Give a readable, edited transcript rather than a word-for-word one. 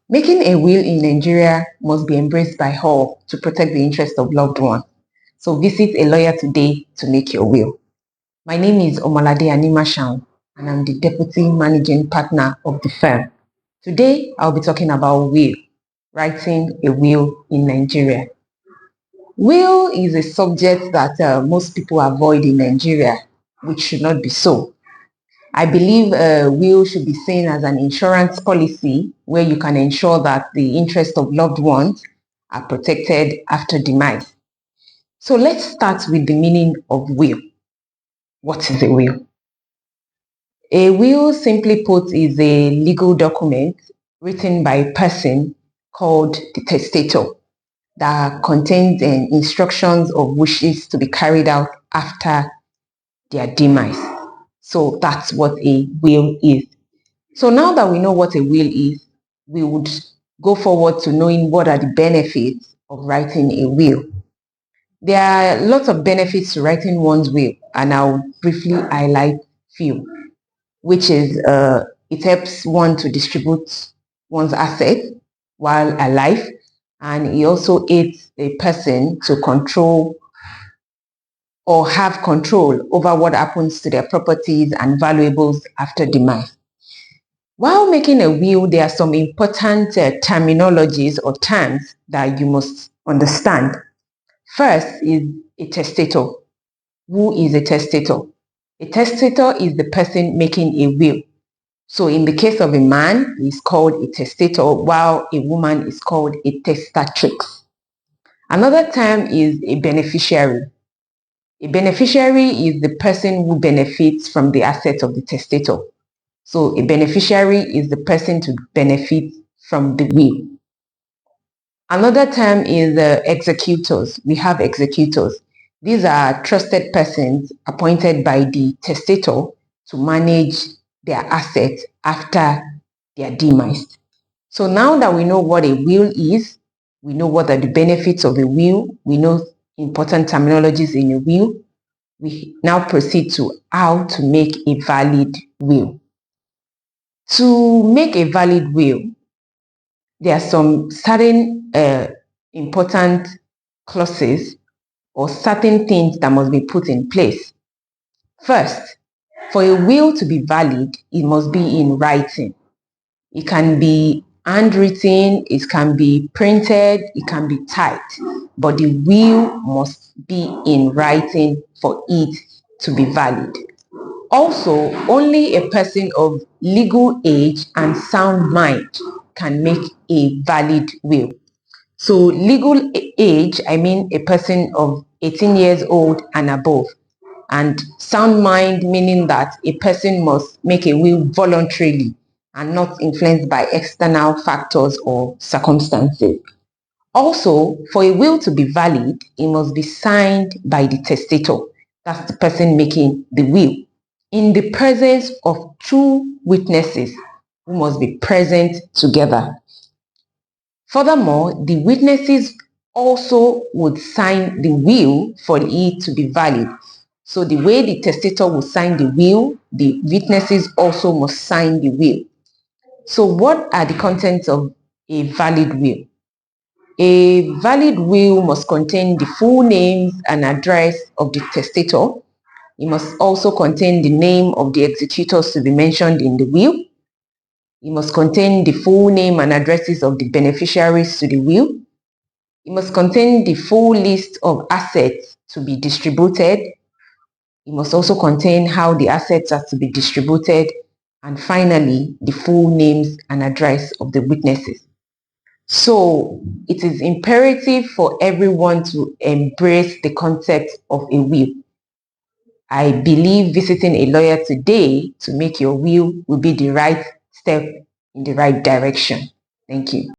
Making a will in Nigeria must be embraced by all to protect the interest of loved ones. So visit a lawyer today to make your will. My name is Omalade Animashan, and I'm the Deputy Managing Partner of the firm. Today, I'll be talking about will, writing a will in Nigeria. Will is a subject that most people avoid in Nigeria, which should not be so. I believe a will should be seen as an insurance policy where you can ensure that the interests of loved ones are protected after demise. So let's start with the meaning of will. What is a will? A will, simply put, is a legal document written by a person called the testator that contains instructions of wishes to be carried out after their demise. So that's what a will is. So now that we know what a will is, we would go forward to knowing what are the benefits of writing a will. There are lots of benefits to writing one's will, and I'll briefly highlight few, which is it helps one to distribute one's assets while alive, and it also aids a person to control or have control over what happens to their properties and valuables after demise. While making a will, there are some important terminologies or terms that you must understand. First is a testator. Who is a testator? A testator is the person making a will. So in the case of a man, he's called a testator, while a woman is called a testatrix. Another term is a beneficiary. A beneficiary is the person who benefits from the assets of the testator. So a beneficiary is the person to benefit from the will. Another term is executors. We have executors. These are trusted persons appointed by the testator to manage their assets after their demise. So now that we know what a will is, we know what are the benefits of a will, we know important terminologies in a will, we now proceed to how to make a valid will. To make a valid will, there are some certain important clauses or certain things that must be put in place. First, for a will to be valid, it must be in writing. It can be handwritten, it can be printed, it can be typed, but the will must be in writing for it to be valid. Also, only a person of legal age and sound mind can make a valid will. So legal age, I mean a person of 18 years old and above. And sound mind, meaning that a person must make a will voluntarily and not influenced by external factors or circumstances. Also, for a will to be valid, it must be signed by the testator. That's the person making the will, in the presence of two witnesses who must be present together. Furthermore, the witnesses also would sign the will for it to be valid. So the way the testator will sign the will, the witnesses also must sign the will. So what are the contents of a valid will? A valid will must contain the full names and address of the testator. It must also contain the name of the executors to be mentioned in the will. It must contain the full name and addresses of the beneficiaries to the will. It must contain the full list of assets to be distributed. It must also contain how the assets are to be distributed. And finally, the full names and address of the witnesses. So it is imperative for everyone to embrace the concept of a will. I believe visiting a lawyer today to make your will be the right step in the right direction. Thank you.